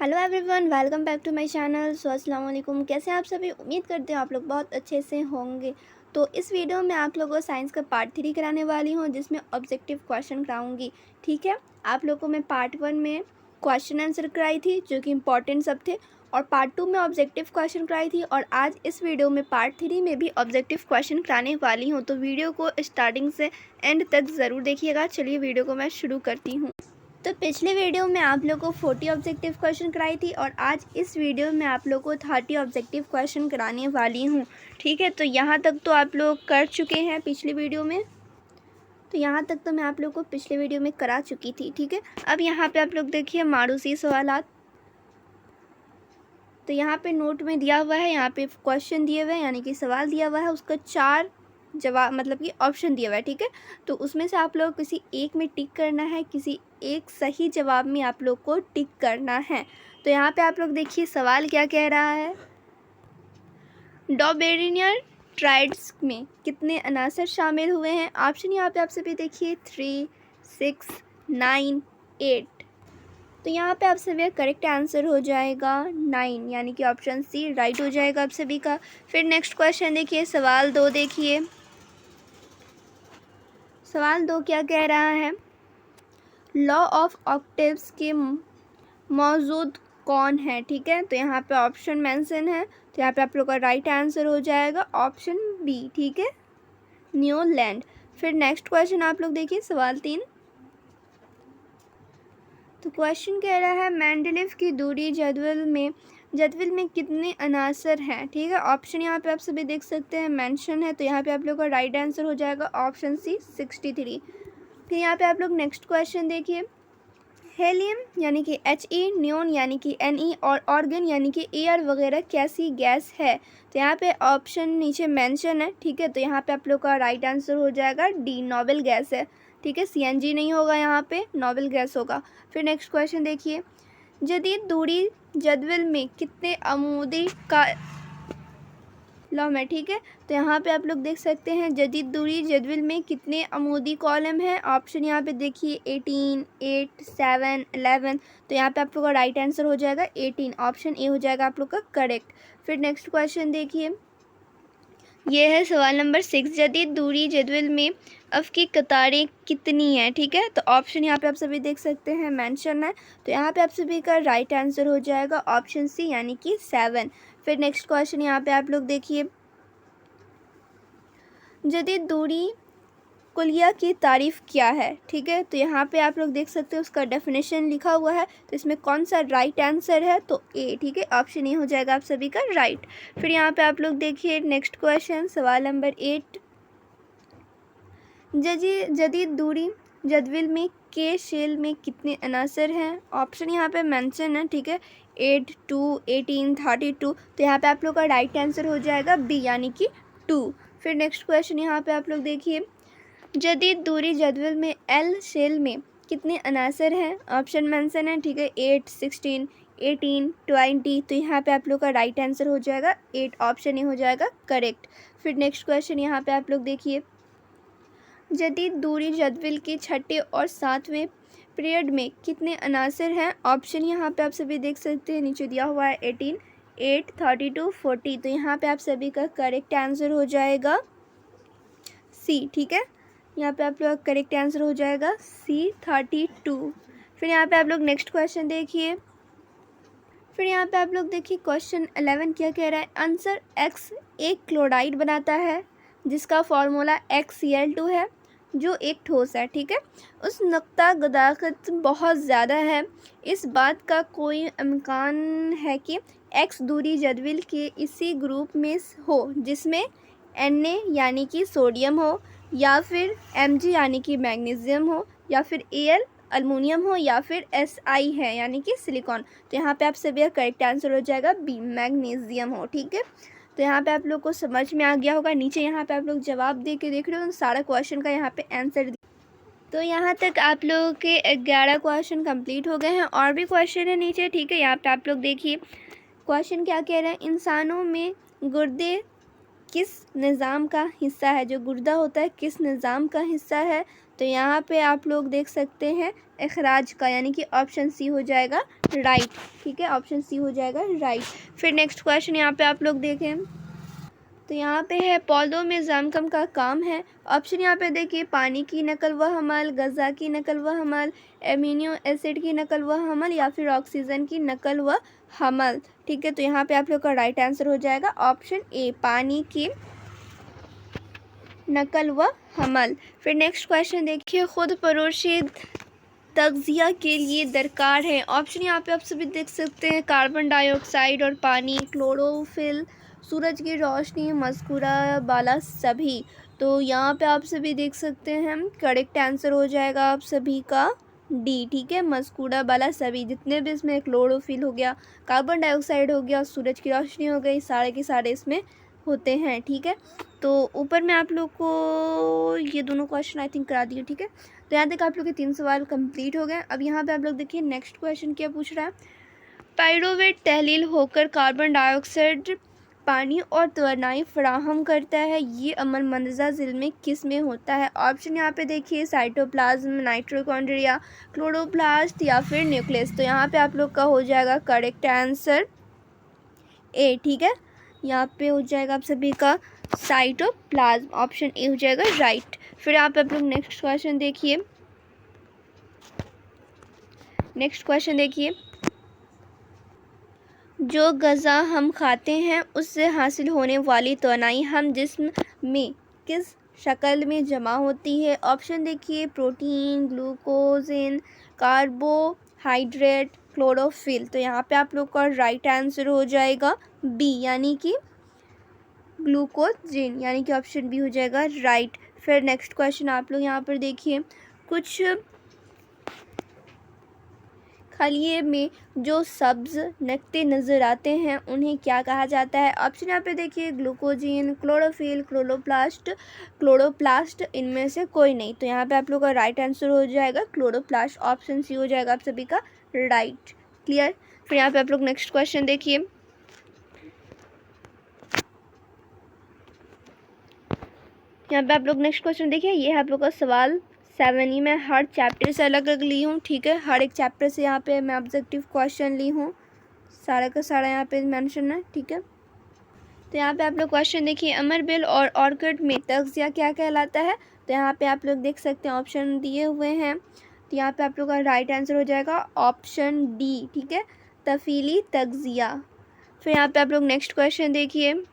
Hello everyone, welcome back to my channel. अस्सलाम वालेकुम। कैसे हैं आप सभी? उम्मीद करते हैं आप लोग बहुत अच्छे से होंगे। तो इस वीडियो में आप लोगों को साइंस का पार्ट 3 कराने वाली हूँ, जिसमें ऑब्जेक्टिव क्वेश्चन कराऊंगी। ठीक है, आप लोगों को मैं पार्ट 1 में क्वेश्चन आंसर कराई थी जो कि इंपॉर्टेंट सब थे, और पार्ट 2 में ऑब्जेक्टिव क्वेश्चन कराई थी, और आज इस वीडियो में पार्ट 3 में भी ऑब्जेक्टिव क्वेश्चन कराने वाली हूँ। तो वीडियो को स्टार्टिंग से एंड तक ज़रूर देखिएगा। चलिए वीडियो को मैं शुरू करती हूँ। तो पिछले वीडियो में आप लोगों को 40 ऑब्जेक्टिव क्वेश्चन कराई थी, और आज इस वीडियो में आप लोगों को 30 ऑब्जेक्टिव क्वेश्चन कराने वाली हूँ। ठीक है, तो यहाँ तक तो आप लोग कर चुके हैं पिछली वीडियो में। तो यहाँ तक तो मैं आप लोग को पिछले वीडियो में करा चुकी थी। ठीक है, अब यहाँ पे आप लोग देखिए मारूसी सवालात। तो यहाँ पे नोट में दिया हुआ है, यहाँ पे क्वेश्चन दिए हुए हैं, यानी कि सवाल दिया हुआ है, उसका 4 जवाब मतलब कि ऑप्शन दिया हुआ है। ठीक है, तो उसमें से आप लोग किसी एक में टिक करना है, किसी एक सही जवाब में आप लोग को टिक करना है। तो यहाँ पे आप लोग देखिए सवाल क्या कह रहा है। डॉबेरिनियर ट्राइड्स में कितने अनासर शामिल हुए हैं? ऑप्शन यहाँ पे आप सभी देखिए 3, 6, 9, 8। तो यहाँ पे आप सभी का करेक्ट आंसर हो जाएगा 9, यानी कि ऑप्शन सी राइट हो जाएगा आप सभी का। फिर नेक्स्ट क्वेश्चन देखिए, सवाल 2 देखिए। सवाल 2 क्या कह रहा है? लॉ ऑफ ऑक्टेव्स के मौजूद कौन है? ठीक है, तो यहाँ पे ऑप्शन मेंशन है, तो यहाँ पे आप लोग का राइट आंसर हो जाएगा ऑप्शन बी। ठीक है, न्यूलैंड। फिर नेक्स्ट क्वेश्चन आप लोग देखिए, सवाल 3। तो क्वेश्चन कह रहा है मेंडलीव की दूरी जदवल में कितने अनासर हैं? ठीक है, ऑप्शन यहाँ पे आप सभी देख सकते हैं मेंशन है, तो यहाँ पे आप लोग का राइट आंसर हो जाएगा ऑप्शन सी 63। फिर यहाँ पे आप लोग नेक्स्ट क्वेश्चन देखिए, हेलियम यानी कि He, न्योन यानी कि Ne, और ऑर्गन यानी कि एयर वगैरह कैसी गैस है? तो यहाँ पे ऑप्शन नीचे मेंशन है। ठीक है, तो यहाँ पे आप लोग का राइट आंसर हो जाएगा डी, नोबल गैस है। ठीक है, CNG नहीं होगा, यहाँ पे नोबल गैस होगा। फिर नेक्स्ट क्वेश्चन देखिए, जदीद दूरी जदवल में कितने अमूदी का लॉ में? ठीक है, तो यहाँ पे आप लोग देख सकते हैं जदीद दूरी जदवल में कितने अमूदी कॉलम है। ऑप्शन यहाँ पे देखिए 18, 8, 7, 11। तो यहाँ पे आप लोग का राइट आंसर हो जाएगा 18, ऑप्शन ए हो जाएगा आप लोग का करेक्ट। फिर नेक्स्ट क्वेश्चन देखिए, ये है सवाल नंबर 6। जदीद दूरी जदवल में अफ की कतारें कितनी हैं? ठीक है, तो ऑप्शन यहाँ पे आप सभी देख सकते हैं मेंशन है, तो यहाँ पे आप सभी का राइट आंसर हो जाएगा ऑप्शन सी, यानी कि 7। फिर नेक्स्ट क्वेश्चन यहाँ पे आप लोग देखिए, जदीद दूरी कुलिया की तारीफ़ क्या है? ठीक है, तो यहाँ पे आप लोग देख सकते हैं उसका डेफिनेशन लिखा हुआ है, तो इसमें कौन सा राइट आंसर है? तो ए। ठीक है, ऑप्शन ए हो जाएगा आप सभी का राइट। फिर यहाँ पे आप लोग देखिए नेक्स्ट क्वेश्चन, सवाल नंबर 8। जदीद दूरी जदवल में के शेल में कितने अनासर हैं? ऑप्शन यहाँ पे मेंशन है। ठीक है, 8, 2, 18, 32। तो यहाँ पे आप लोग का राइट आंसर हो जाएगा बी, यानी कि 2। फिर नेक्स्ट क्वेश्चन यहाँ पे आप लोग देखिए, जदीद दूरी जदवल में एल शेल में कितने अनासर हैं? ऑप्शन मेंशन है। ठीक है, 8, 16, 18, 20। तो यहाँ पे आप लोग का राइट आंसर हो जाएगा 8, ऑप्शन ए हो जाएगा करेक्ट। फिर नेक्स्ट क्वेश्चन यहाँ पे आप लोग देखिए, जदीद दूरी जदवल के छठे और 7वें पीरियड में कितने अनासर हैं? ऑप्शन यहाँ पे आप सभी देख सकते हैं, नीचे दिया हुआ है 18, 8, 32, 40। तो यहाँ पे आप सभी का करेक्ट आंसर हो जाएगा सी। ठीक है, यहाँ पे आप लोग करेक्ट आंसर हो जाएगा सी, 32। फिर यहाँ पे आप लोग नेक्स्ट क्वेश्चन देखिए, फिर यहाँ पे आप लोग देखिए क्वेश्चन 11 क्या कह रहा है? आंसर X एक क्लोराइड बनाता है जिसका फॉर्मूला XCl2 है, जो एक ठोस है। ठीक है, उस नुक्ता गदाकत बहुत ज़्यादा है, इस बात का कोई इम्कान है कि X दूरी जदवल के इसी ग्रुप में हो जिसमें Na यानी कि सोडियम हो, या फिर Mg यानी कि मैग्नीशियम हो, या फिर Al अल्मोनियम हो, या फिर Si है यानी कि सिलिकॉन। तो यहाँ पे आप सभी का करेक्ट आंसर हो जाएगा बी, मैग्नीशियम हो। ठीक है, तो यहाँ पे आप लोग को समझ में आ गया होगा। नीचे यहाँ पे आप लोग जवाब दे के देख रहे हो, सारा क्वेश्चन का यहाँ पे आंसर। तो यहाँ तक आप लोगों के 11 क्वेश्चन कंप्लीट हो गए हैं, और भी क्वेश्चन है नीचे। ठीक है, यहाँ पे आप लोग देखिए क्वेश्चन क्या कह रहे हैं, इंसानों में गुर्दे किस निज़ाम का हिस्सा है? जो गुर्दा होता है किस निज़ाम का हिस्सा है? तो यहाँ पे आप लोग देख सकते हैं इखराज का, यानी कि ऑप्शन सी हो जाएगा राइट। ठीक है, ऑप्शन सी हो जाएगा राइट। फिर नेक्स्ट क्वेश्चन यहाँ पे आप लोग देखें तो यहाँ पे है पौधों में ज़ैमकम का काम है। ऑप्शन यहाँ पे देखिए पानी की नकल व हमल, ग़ज़ा की नकल व हमल, एमिनो एसिड की नकल व हमल या फिर ऑक्सीजन की नकल व हमल। ठीक है, तो यहाँ पे आप लोग का राइट आंसर हो जाएगा ऑप्शन ए, पानी की नकल व हमल। फिर नेक्स्ट क्वेश्चन देखिए खुद परोशी तग़ज़िया के लिए दरकार है। ऑप्शन यहाँ पे आप सभी देख सकते हैं कार्बन डाइऑक्साइड और पानी, क्लोरोफिल, सूरज की रोशनी, मज़कूरा बाला सभी। तो यहाँ पे आप सभी देख सकते हैं करेक्ट आंसर हो जाएगा आप सभी का डी। ठीक है, मज़कूरा बाला सभी, जितने भी इसमें क्लोरोफिल हो गया, कार्बन डाइऑक्साइड हो गया, सूरज की रोशनी हो गई, सारे के सारे इसमें होते हैं। ठीक है, तो ऊपर में आप लोग को ये दोनों क्वेश्चन आई थिंक करा दिए। ठीक है, तो यहाँ तक आप लोग के 3 सवाल कंप्लीट हो गए। अब यहाँ पे आप लोग देखिए नेक्स्ट क्वेश्चन क्या पूछ रहा है। पायरुवेट तहलील होकर कार्बन डाइऑक्साइड, पानी और तवानाई फराहम करता है। ये अमल मंदज़ा ज़िल में किस में होता है। ऑप्शन यहाँ पे देखिए साइटोप्लाज्म, नाइट्रोकॉन्ड्रिया, क्लोरोप्लास्ट या फिर न्यूक्लियस। तो यहाँ पे आप लोग का हो जाएगा करेक्ट आंसर ए। ठीक है, यहाँ पे हो जाएगा आप सभी का साइटोप्लाज्म, ऑप्शन ए हो जाएगा राइट। फिर आप लोग नेक्स्ट क्वेश्चन देखिए। नेक्स्ट क्वेश्चन देखिए, जो ग़ज़ा हम खाते हैं उससे हासिल होने वाली तवानाई हम जिस्म में किस शक्ल में जमा होती है। ऑप्शन देखिए प्रोटीन, ग्लूकोजेन, कार्बोहाइड्रेट, क्लोरोफिल। तो यहाँ पे आप लोग का राइट आंसर हो जाएगा बी, यानी कि ग्लूकोजिन, यानी कि ऑप्शन बी हो जाएगा राइट। फिर नेक्स्ट क्वेश्चन आप लोग यहाँ पर देखिए, कुछ खलिए में जो सब्ज़ नक्ते नज़र आते हैं उन्हें क्या कहा जाता है। ऑप्शन यहाँ पे देखिए ग्लूकोजीन, क्लोरोफिल, क्लोरोप्लास्ट, इनमें से कोई नहीं। तो यहाँ पे आप लोग का राइट आंसर हो जाएगा क्लोरोप्लास्ट, ऑप्शन सी हो जाएगा आप सभी का राइट। क्लियर। फिर यहाँ पे आप लोग नेक्स्ट क्वेश्चन देखिए। यहाँ पे आप लोग नेक्स्ट क्वेश्चन देखिए, ये है आप लोग का सवाल 7 ही। मैं हर चैप्टर से अलग अलग ली हूँ। ठीक है, हर एक चैप्टर से यहाँ पे मैं ऑब्जेक्टिव क्वेश्चन ली हूँ, सारा का सारा यहाँ पे मेंशन है। ठीक है, तो यहाँ पे आप लोग क्वेश्चन देखिए, अमरबेल और ऑर्किड में तग़ज़िया क्या कहलाता है। तो यहाँ पे आप लोग देख सकते हैं ऑप्शन दिए हुए हैं। तो यहाँ पे आप लोग का राइट आंसर हो जाएगा ऑप्शन डी। ठीक है, तफ़ीली तग़ज़िया। फिर यहाँ पे आप लोग नेक्स्ट क्वेश्चन देखिए,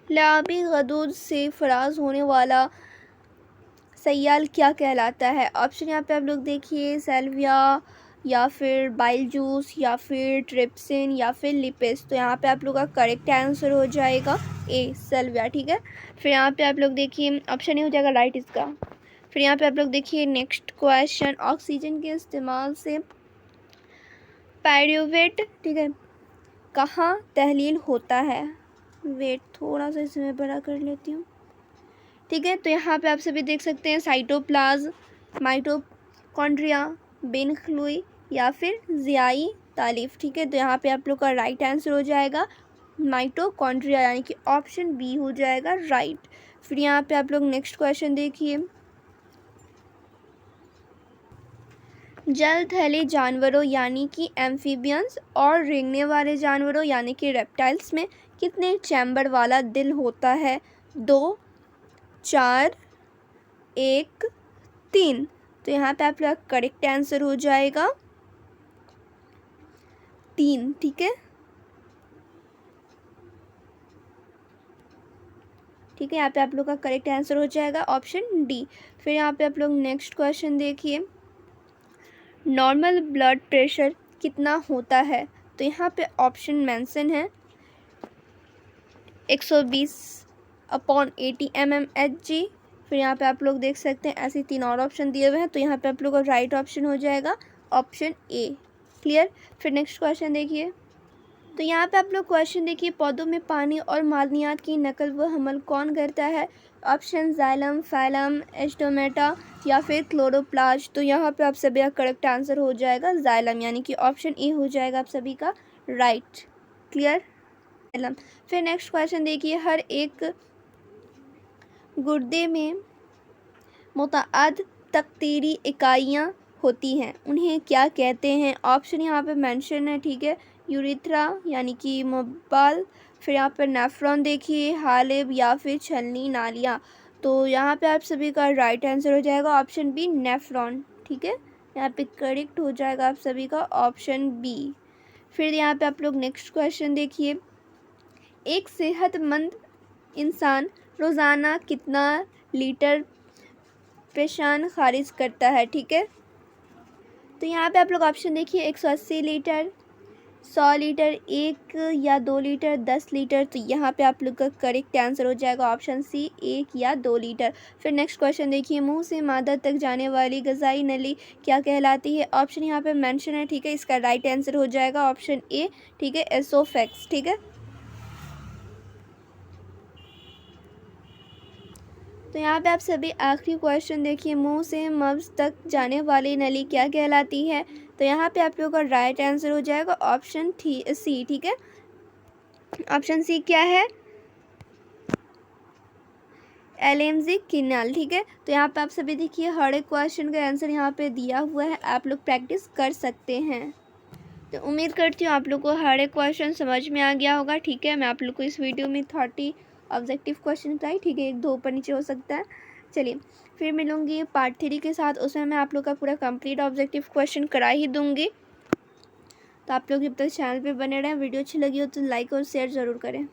लाबी गदूद से फराज होने वाला सयाल क्या कहलाता है। ऑप्शन यहाँ पे आप लोग देखिए सेल्विया या फिर बाइल जूस या फिर ट्रिप्सिन या फिर लिपिस। तो यहाँ पे आप लोग का करेक्ट आंसर हो जाएगा ए, सेल्विया। ठीक है, फिर यहाँ पे आप लोग देखिए ऑप्शन ए हो जाएगा राइट इसका। फिर यहाँ पे आप लोग देखिए नेक्स्ट क्वेश्चन, ऑक्सीजन के इस्तेमाल से पायरुवेट, ठीक है, कहाँ तहलील होता है। वेट थोड़ा सा इसमें बड़ा कर लेती हूँ। ठीक है, तो यहाँ पे आप सभी देख सकते हैं साइटोप्लाज्म, माइटोकॉन्ड्रिया, बेनख्लुई या फिर ज़ियाई तालीफ। ठीक है, तो यहाँ पे आप लोग का राइट आंसर हो जाएगा माइटोकॉन्ड्रिया, यानी कि ऑप्शन बी हो जाएगा राइट। फिर यहाँ पे आप लोग नेक्स्ट क्वेश्चन देखिए, जलथली जानवरों यानी कि एम्फीबियंस और रेंगने वाले जानवरों यानी कि रेप्टाइल्स में कितने चैम्बर वाला दिल होता है। 2, 4, 1, 3। तो यहाँ पे आप लोग करेक्ट आंसर हो जाएगा 3। ठीक है, ठीक है, यहाँ पे आप लोग का करेक्ट आंसर हो जाएगा ऑप्शन डी। फिर यहाँ पे आप लोग नेक्स्ट क्वेश्चन देखिए, नॉर्मल ब्लड प्रेशर कितना होता है। तो यहाँ पे ऑप्शन मेंशन है 120/80 mmHg। फिर यहाँ पे आप लोग देख सकते हैं ऐसे 3 और ऑप्शन दिए हुए हैं। तो यहाँ पे आप लोग का राइट ऑप्शन हो जाएगा ऑप्शन ए। क्लियर। फिर नेक्स्ट क्वेश्चन देखिए, तो यहाँ पे आप लोग क्वेश्चन देखिए, पौधों में पानी और मादनियात की नकल व हमल कौन करता है। ऑप्शन जाइलम, फाइलम, एस्टोमेटा या फिर क्लोरोप्लास्ट। तो यहाँ पे आप सभी का करेक्ट आंसर हो जाएगा जाइलम, यानी कि ऑप्शन ए हो जाएगा आप सभी का राइट। Clear, xylem. फिर नेक्स्ट क्वेश्चन देखिए, हर एक गुर्दे में मुतअद्दिद तक़दीरी इकाइयाँ होती हैं, उन्हें क्या कहते हैं? ऑप्शन यहाँ पे मेंशन है, ठीक है। यूरेथ्रा यानी कि मबाल, फिर यहाँ पर नेफ्रॉन देखिए, हालिब या फिर छलनी नालियाँ। तो यहाँ पे आप सभी का राइट आंसर हो जाएगा ऑप्शन बी नेफ्रॉन, ठीक है। यहाँ पे करेक्ट हो जाएगा आप सभी का ऑप्शन बी। फिर यहाँ पे आप लोग नेक्स्ट क्वेश्चन देखिए, एक सेहतमंद इंसान रोज़ाना कितना लीटर पेशाब खारिज करता है, ठीक है। तो यहाँ पे आप लोग ऑप्शन देखिए, 180 लीटर, 100 लीटर, 1 या 2 लीटर, 10 लीटर। तो यहाँ पे आप लोग का करेक्ट आंसर हो जाएगा ऑप्शन सी, 1 या 2 लीटर। फिर नेक्स्ट क्वेश्चन देखिए, मुंह से मादा तक जाने वाली ग़ज़ाई नली क्या कहलाती है? ऑप्शन यहाँ पे मेंशन है, ठीक है। इसका राइट आंसर हो जाएगा ऑप्शन ए, ठीक है, एसोफेक्स, ठीक है। तो यहाँ पे आप सभी आखिरी क्वेश्चन देखिए, मुंह से मग़ज़ तक जाने वाली नली क्या कहलाती है? तो यहाँ पे आप लोगों का राइट आंसर हो जाएगा ऑप्शन सी, ठीक है। ऑप्शन सी क्या है? एलेम्जिक किनाल, ठीक है। तो यहाँ पे आप सभी देखिए, हर एक क्वेश्चन का आंसर यहाँ पे दिया हुआ है, आप लोग प्रैक्टिस कर सकते हैं। तो उम्मीद करती हूँ आप लोग को हर एक क्वेश्चन समझ में आ गया होगा, ठीक है। मैं आप लोग को इस वीडियो में 30 ऑब्जेक्टिव क्वेश्चन कराई, ठीक है। 1-2 ऊपर नीचे हो सकता है। चलिए फिर मिलूँगी पार्ट 3 के साथ, उसमें मैं आप लोग का पूरा कंप्लीट ऑब्जेक्टिव क्वेश्चन करा ही दूँगी। तो आप लोग जब तक चैनल पे बने रहें, वीडियो अच्छी लगी हो तो लाइक और शेयर ज़रूर करें।